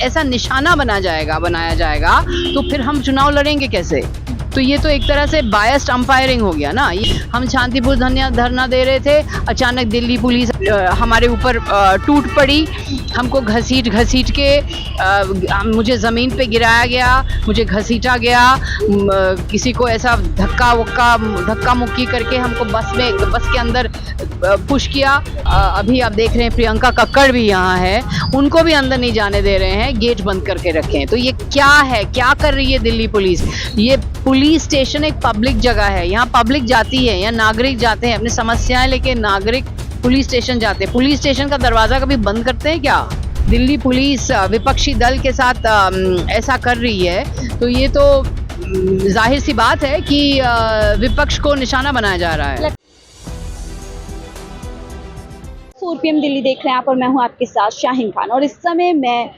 ऐसा निशाना बनाया जाएगा तो फिर हम चुनाव लड़ेंगे कैसे? तो ये तो एक तरह से बायस्ड अंपायरिंग हो गया ना। हम शांतिपूर्ण धरना दे रहे थे, अचानक दिल्ली पुलिस हमारे ऊपर टूट पड़ी, हमको घसीट के मुझे ज़मीन पे गिराया गया, मुझे घसीटा गया, किसी को ऐसा धक्का मुक्की करके हमको बस के अंदर पुश किया। अभी आप देख रहे हैं प्रियंका कक्कड़ भी यहाँ है, उनको भी अंदर नहीं जाने दे रहे हैं, गेट बंद करके रखे हैं। तो ये क्या है, क्या कर रही है दिल्ली पुलिस? ये पुलिस स्टेशन एक पब्लिक जगह है, यहाँ पब्लिक जाती है, यहाँ नागरिक जाते हैं अपनी समस्याएं लेके, नागरिक पुलिस स्टेशन जाते हैं। पुलिस स्टेशन का दरवाजा कभी बंद करते हैं क्या? दिल्ली पुलिस विपक्षी दल के साथ ऐसा कर रही है तो ये तो जाहिर सी बात है कि विपक्ष को निशाना बनाया जा रहा है। 4 PM दिल्ली देख रहे हैं आप और मैं हूं आपके साथ शाहीन खान। और इस समय मैं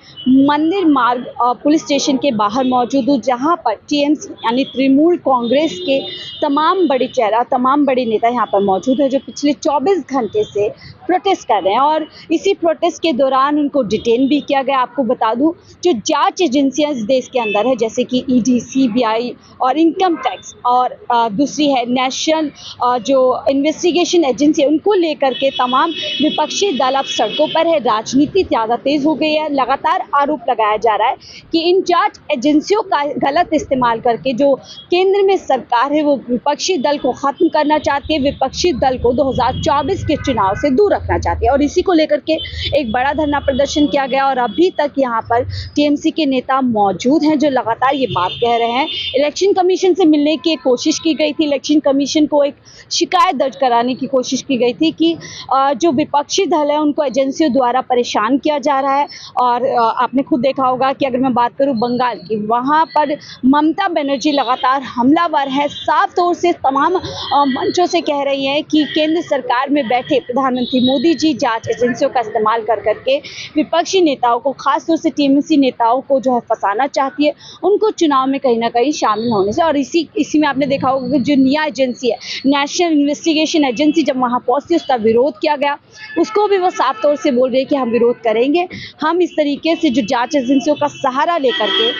मंदिर मार्ग पुलिस स्टेशन के बाहर मौजूद हूं, जहां पर टीएमसी यानी तृणमूल कांग्रेस के तमाम बड़े चेहरा, तमाम बड़े नेता यहां पर मौजूद है, जो पिछले 24 घंटे से प्रोटेस्ट कर रहे हैं। और इसी प्रोटेस्ट के दौरान उनको डिटेन भी किया गया। आपको बता दूं, जो जांच एजेंसियां इस देश के अंदर है, जैसे कि ईडी, सीबीआई और इनकम टैक्स, और दूसरी है नेशनल जो इन्वेस्टिगेशन एजेंसी है, उनको लेकर के तमाम विपक्षी दल अब सड़कों पर है। राजनीति ज़्यादा तेज हो गई है। लगातार आरोप लगाया जा रहा है कि इन जांच एजेंसियों का गलत इस्तेमाल करके जो केंद्र में सरकार है वो विपक्षी दल को खत्म करना चाहती है, विपक्षी दल को 2024 के चुनाव से दूर रखना चाहती है। और इसी को लेकर के एक बड़ा धरना प्रदर्शन किया गया और अभी तक यहाँ पर टीएमसी के नेता मौजूद हैं, जो लगातार ये बात कह रहे हैं। इलेक्शन कमीशन से मिलने की कोशिश की गई थी, इलेक्शन कमीशन को एक शिकायत दर्ज कराने की कोशिश की गई थी कि जो विपक्षी दल है उनको एजेंसियों द्वारा परेशान किया जा रहा है। और आपने खुद देखा होगा कि अगर मैं बात करूं बंगाल की, वहां पर ममता बनर्जी लगातार हमलावर है, साफ तौर से तमाम मंचों से कह रही हैं कि केंद्र सरकार में बैठे प्रधानमंत्री मोदी जी जांच एजेंसियों का इस्तेमाल कर करके विपक्षी नेताओं को, खासतौर से टीएमसी नेताओं को जो है फंसाना चाहती है, उनको चुनाव में कहीं ना कहीं शामिल होने से। और इसी में आपने देखा होगा कि जो निया एजेंसी है, नेशनल इन्वेस्टिगेशन एजेंसी, जब वहाँ पहुँचती उसका विरोध किया गया, उसको भी वो साफ तौर से बोल रहे हैं कि हम विरोध करेंगे। हम इस तरीके से जो जांच एजेंसियों का सहारा लेकर के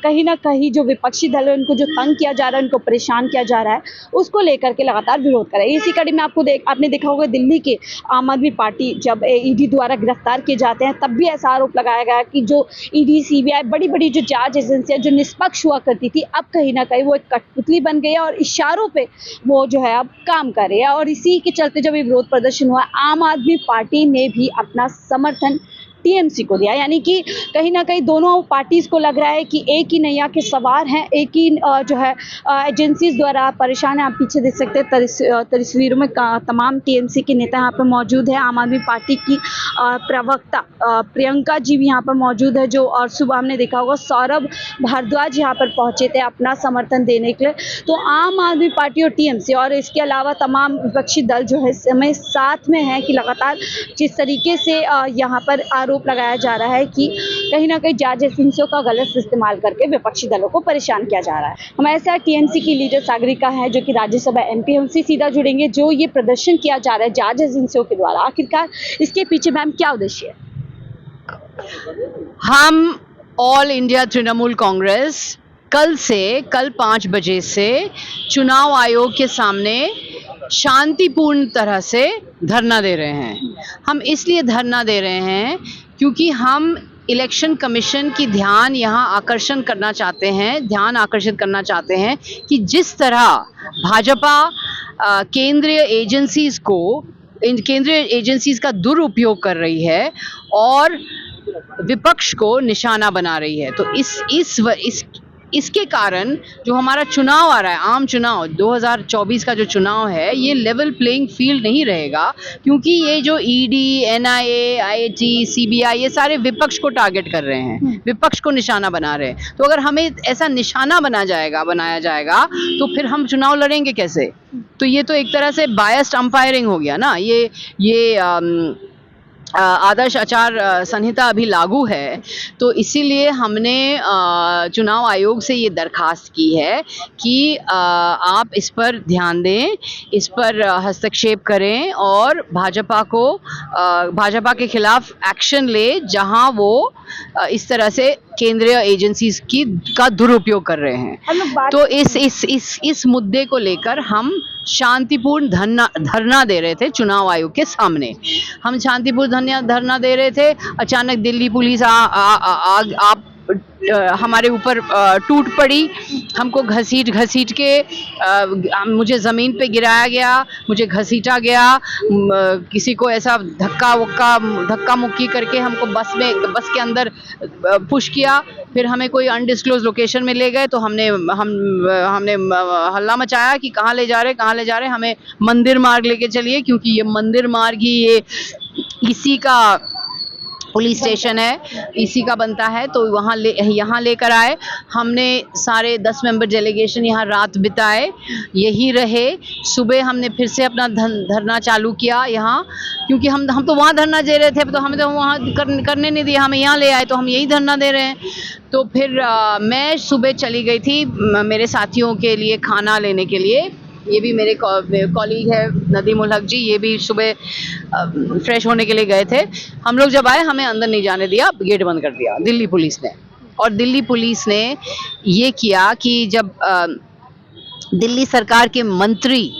कहीं ना कहीं जो विपक्षी दल है उनको जो तंग किया जा रहा है, उनको परेशान किया जा रहा है, उसको लेकर के लगातार विरोध कर रहे हैं। इसी कड़ी में आपने देखा होगा दिल्ली के आम आदमी पार्टी जब ईडी द्वारा गिरफ्तार किए जाते हैं, तब भी ऐसा आरोप लगाया गया कि जो ईडी, सीबीआई, बड़ी जो जांच एजेंसियां जो निष्पक्ष हुआ करती थी, अब कहीं ना कहीं वो एक कठपुतली बन गई है और इशारों पे वो जो है अब काम कर रही है। और इसी के चलते जब ये विरोध प्रदर्शन हुआ, आम आदमी पार्टी ने भी अपना समर्थन टीएमसी को दिया। यानी कि कहीं ना कहीं दोनों पार्टीज को लग रहा है कि एक ही नैया के सवार हैं, एक ही जो है एजेंसीज द्वारा परेशान है। आप पीछे देख सकते हैं तस्वीरों में तमाम टीएमसी के नेता यहाँ पर मौजूद है। आम आदमी पार्टी की प्रवक्ता प्रियंका जी भी यहाँ पर मौजूद है, जो और सुबह हमने देखा होगा सौरभ भारद्वाज यहाँ पर पहुंचे थे अपना समर्थन देने के लिए। तो आम आदमी पार्टी और टीएमसी और इसके अलावा तमाम विपक्षी दल जो है इस समय साथ में है कि लगातार जिस तरीके से यहाँ पर आरोप लगाया जा रहा है कि कहीं ना कहीं जांच एजेंसियों का गलत इस्तेमाल करके विपक्षी दलों को परेशान किया जा रहा है। हमारे साथ टीएमसी की लीडर सागरिका है, जो कि राज्यसभा एमपी है, उनसे सीधा जुड़ेंगे। जो ये प्रदर्शन किया जा रहा है जांच एजेंसियों के द्वारा, आखिरकार इसके पीछे मैम क्या उद्देश्य है? हम ऑल इंडिया तृणमूल कांग्रेस कल 5 बजे से चुनाव आयोग के सामने शांतिपूर्ण तरह से धरना दे रहे हैं। हम इसलिए धरना दे रहे हैं क्योंकि हम इलेक्शन कमीशन की ध्यान आकर्षित करना चाहते हैं कि जिस तरह भाजपा केंद्रीय एजेंसीज का दुरुपयोग कर रही है और विपक्ष को निशाना बना रही है। तो इसके कारण जो हमारा चुनाव आ रहा है, आम चुनाव 2024 का जो चुनाव है, ये लेवल प्लेइंग फील्ड नहीं रहेगा, क्योंकि ये जो ईडी, एनआईए, आईटी, सीबीआई, ये सारे विपक्ष को टारगेट कर रहे हैं, विपक्ष को निशाना बना रहे हैं। तो अगर हमें ऐसा निशाना बनाया जाएगा तो फिर हम चुनाव लड़ेंगे कैसे? तो ये तो एक तरह से बायस्ड अंपायरिंग हो गया ना। ये आदर्श आचार संहिता अभी लागू है, तो इसीलिए हमने चुनाव आयोग से ये दरखास्त की है कि आप इस पर ध्यान दें, इस पर हस्तक्षेप करें और भाजपा के खिलाफ एक्शन ले जहां वो इस तरह से केंद्रीय एजेंसीज का दुरुपयोग कर रहे हैं। तो इस मुद्दे को लेकर हम शांतिपूर्ण धरना दे रहे थे चुनाव आयोग के सामने। हम शांतिपूर्ण धरना दे रहे थे, अचानक दिल्ली पुलिस हमारे ऊपर टूट पड़ी, हमको घसीट के मुझे ज़मीन पे गिराया गया, मुझे घसीटा गया, किसी को ऐसा धक्का मुक्की करके हमको बस के अंदर पुश किया। फिर हमें कोई अनडिस्क्लोज लोकेशन में ले गए, तो हमने हल्ला मचाया कि कहाँ ले जा रहे, हमें मंदिर मार्ग लेके चलिए, क्योंकि ये मंदिर मार्ग ही ये इसी का पुलिस स्टेशन है, इसी का बनता है। तो यहाँ लेकर आए, हमने सारे 10 मेंबर डेलीगेशन यहाँ रात बिताए, यही रहे। सुबह हमने फिर से अपना धरना चालू किया यहाँ, क्योंकि हम तो वहाँ धरना दे रहे थे, तो हमें तो वहाँ करने नहीं दिया, हमें यहाँ ले आए, तो हम यही धरना दे रहे हैं। तो फिर मैं सुबह चली गई थी मेरे साथियों के लिए खाना लेने के लिए। ये भी मेरे कॉलीग है नदीम उल हक जी, ये भी सुबह फ्रेश होने के लिए गए थे। हम लोग जब आए, हमें अंदर नहीं जाने दिया, गेट बंद कर दिया दिल्ली पुलिस ने। और दिल्ली पुलिस ने ये किया कि जब दिल्ली सरकार के मंत्री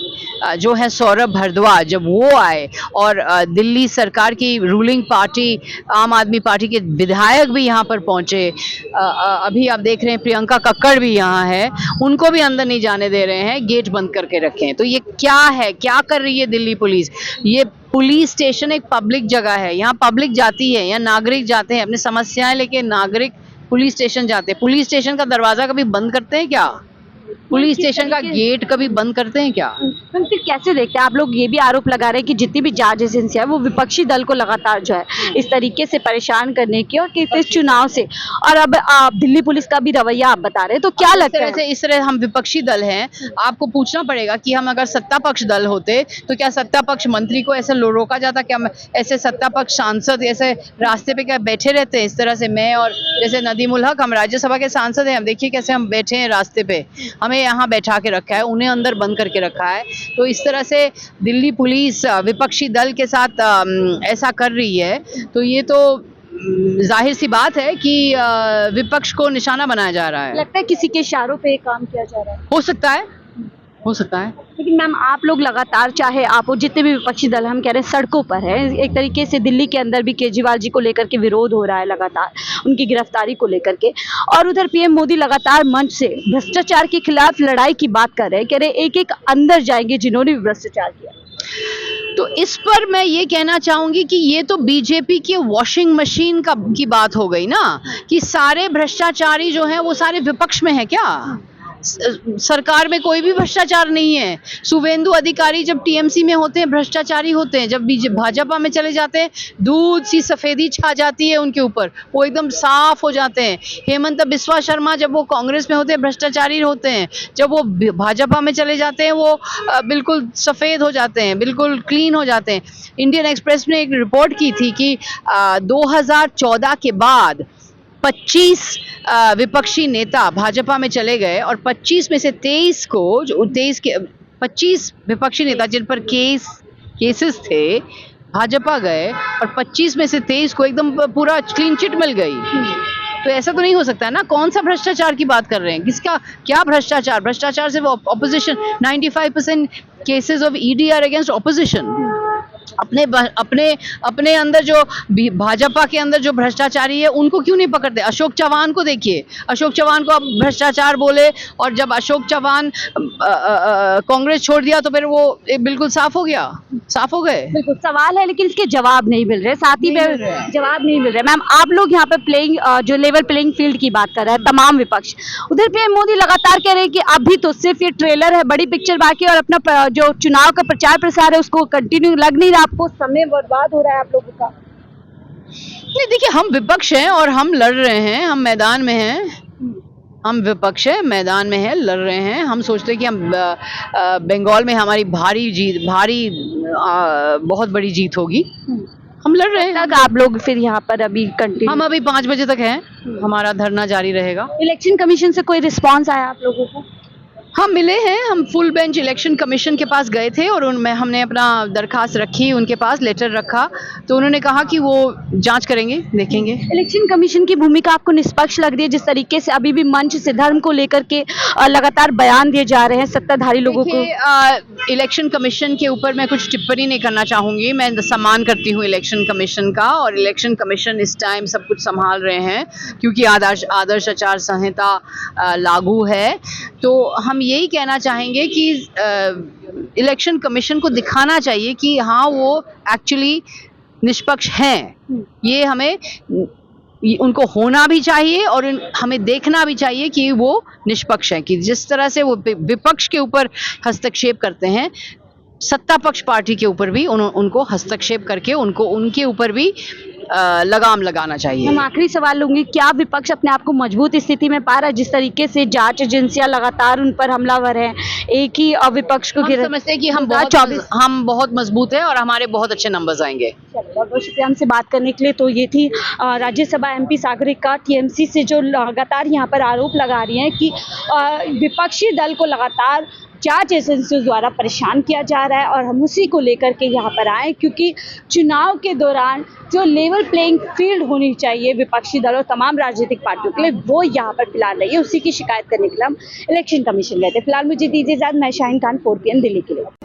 जो है सौरभ भारद्वाज, जब वो आए और दिल्ली सरकार की रूलिंग पार्टी आम आदमी पार्टी के विधायक भी यहाँ पर पहुँचे, अभी आप देख रहे हैं प्रियंका कक्कड़ भी यहाँ है, उनको भी अंदर नहीं जाने दे रहे हैं, गेट बंद करके रखे हैं। तो ये क्या है, क्या कर रही है दिल्ली पुलिस? ये पुलिस स्टेशन एक पब्लिक जगह है, यहाँ पब्लिक जाती है, यहाँ नागरिक जाते हैं अपनी समस्याएं लेके, नागरिक पुलिस स्टेशन जाते हैं। पुलिस स्टेशन का दरवाजा कभी बंद करते हैं क्या? पुलिस स्टेशन का गेट कभी बंद करते हैं क्या? मैम फिर कैसे देखते हैं? आप लोग ये भी आरोप लगा रहे हैं कि जितनी भी जांच एजेंसी है वो विपक्षी दल को लगातार जो है इस तरीके से परेशान करने की, और कि इस चुनाव से, और अब आप दिल्ली पुलिस का भी रवैया आप बता रहे हैं, तो क्या लगता है? इस तरह हम विपक्षी दल हैं, आपको पूछना पड़ेगा कि हम अगर सत्ता पक्ष दल होते तो क्या सत्ता पक्ष मंत्री को ऐसे रोका जाता? क्या ऐसे सत्ता पक्ष सांसद ऐसे रास्ते पे क्या बैठे रहते हैं? इस तरह से मैं और जैसे नदीम उल हक, हम राज्यसभा के सांसद हैं, हम देखिए कैसे हम बैठे हैं रास्ते पे, हमें यहाँ बैठा के रखा है, उन्हें अंदर बंद करके रखा है। तो इस तरह से दिल्ली पुलिस विपक्षी दल के साथ ऐसा कर रही है, तो ये तो जाहिर सी बात है कि विपक्ष को निशाना बनाया जा रहा है। लगता है किसी के इशारों पे काम किया जा रहा है। हो सकता है। लेकिन मैम आप लोग लगातार, चाहे आप वो जितने भी विपक्षी दल हम कह रहे हैं सड़कों पर है, एक तरीके से दिल्ली के अंदर भी केजरीवाल जी को लेकर के विरोध हो रहा है लगातार, उनकी गिरफ्तारी को लेकर के, और उधर पीएम मोदी लगातार मंच से भ्रष्टाचार के खिलाफ लड़ाई की बात कर रहे हैं, कह रहे एक एक अंदर जाएंगे जिन्होंने भी भ्रष्टाचार किया। तो इस पर मैं ये कहना चाहूंगी कि ये तो बीजेपी की वॉशिंग मशीन की बात हो गई ना, कि सारे भ्रष्टाचारी जो हैं वो सारे विपक्ष में है क्या? सरकार में कोई भी भ्रष्टाचार नहीं है। शुभेंदु अधिकारी जब टीएमसी में होते हैं भ्रष्टाचारी होते हैं, जब भाजपा में चले जाते हैं दूध सी सफेदी छा जाती है उनके ऊपर, वो एकदम साफ हो जाते हैं। हेमंत बिस्वा शर्मा जब वो कांग्रेस में होते हैं भ्रष्टाचारी होते हैं, जब वो भाजपा में चले जाते हैं वो बिल्कुल सफ़ेद हो जाते हैं, बिल्कुल क्लीन हो जाते हैं। इंडियन एक्सप्रेस ने एक रिपोर्ट की थी कि 2014 के बाद 25 विपक्षी नेता भाजपा में चले गए, और 25 में से 23 विपक्षी नेता जिन पर केसेस थे भाजपा गए, और 25 में से 23 को एकदम पूरा क्लीन चिट मिल गई। तो ऐसा तो नहीं हो सकता है ना। कौन सा भ्रष्टाचार की बात कर रहे हैं? किसका क्या भ्रष्टाचार? भ्रष्टाचार से वो opposition 95% cases of ED are against opposition. अपने अंदर जो भाजपा के अंदर जो भ्रष्टाचारी है उनको क्यों नहीं पकड़ते? अशोक चव्हाण को देखिए, अशोक चव्हाण को अब भ्रष्टाचार बोले, और जब अशोक चव्हाण कांग्रेस छोड़ दिया तो फिर वो बिल्कुल साफ हो गया, साफ हो गए। बिल्कुल सवाल है, लेकिन इसके जवाब नहीं मिल रहे, साथ ही में जवाब नहीं मिल रहे। मैम आप लोग यहाँ पे जो लेवल प्लेइंग फील्ड की बात कर रहे हैं तमाम विपक्ष, उधर पीएम मोदी लगातार कह रहे हैं कि अभी तो सिर्फ ये ट्रेलर है, बड़ी पिक्चर बाकी, और अपना जो चुनाव का प्रचार प्रसार है उसको कंटिन्यू लग नहीं रहा, आपको समय बर्बाद हो रहा है आप लोगों का। नहीं देखिए, हम विपक्ष हैं और हम लड़ रहे हैं, हम मैदान में हैं, हम विपक्ष है, मैदान में है, लड़ रहे हैं। हम सोचते हैं कि हम बंगाल में हमारी भारी बहुत बड़ी जीत होगी। हम लड़ रहे हैं। तक आप लोग फिर यहाँ पर अभी कंटिन्यू? हम अभी 5 बजे तक हैं, हमारा धरना जारी रहेगा। इलेक्शन कमीशन से कोई रिस्पांस आया आप लोगों को? हम मिले हैं, हम फुल बेंच इलेक्शन कमीशन के पास गए थे और उनमें हमने अपना दरखास्त रखी, उनके पास लेटर रखा, तो उन्होंने कहा कि वो जांच करेंगे, देखेंगे। इलेक्शन कमीशन की भूमिका आपको निष्पक्ष लग रही है? जिस तरीके से अभी भी मंच से धर्म को लेकर के लगातार बयान दिए जा रहे हैं सत्ताधारी लोगों को। देखिए, इलेक्शन कमीशन के ऊपर मैं कुछ टिप्पणी नहीं करना चाहूंगी। मैं सम्मान करती हूँ इलेक्शन कमीशन का, और इलेक्शन कमीशन इस टाइम सब कुछ संभाल रहे हैं क्योंकि आदर्श आचार संहिता लागू है। तो हम यही कहना चाहेंगे कि इलेक्शन कमीशन को दिखाना चाहिए कि हाँ वो एक्चुअली निष्पक्ष हैं। ये हमें उनको होना भी चाहिए और हमें देखना भी चाहिए कि वो निष्पक्ष है, कि जिस तरह से वो विपक्ष के ऊपर हस्तक्षेप करते हैं, सत्ता पक्ष पार्टी के ऊपर भी उनको हस्तक्षेप करके उनके ऊपर भी लगाम लगाना चाहिए। हम आखिरी सवाल लूंगी, क्या विपक्ष अपने आप को मजबूत स्थिति में पा रहा है? जिस तरीके से जांच एजेंसियां लगातार उन पर हमलावर हैं, एक ही विपक्ष को हम समझते हैं कि हम बहुत मजबूत है और हमारे बहुत अच्छे नंबर्स आएंगे। बहुत बहुत शुक्रिया हमसे बात करने के लिए। तो ये थी राज्यसभा एमपी सागरिका टीएमसी से, जो लगातार यहाँ पर आरोप लगा रही हैं कि विपक्षी दल को लगातार जांच एजेंसियों द्वारा परेशान किया जा रहा है, और हम उसी को लेकर के यहाँ पर आए क्योंकि चुनाव के दौरान जो लेवल प्लेइंग फील्ड होनी चाहिए विपक्षी दल और तमाम राजनीतिक पार्टियों के लिए, वो यहाँ पर फिलहाल नहीं है। उसी की शिकायत करने के लिए हम इलेक्शन कमीशन गए थे। फिलहाल मुझे दीजिए इजाजत, मैं शाहीन खान, 4 PM दिल्ली के लिए।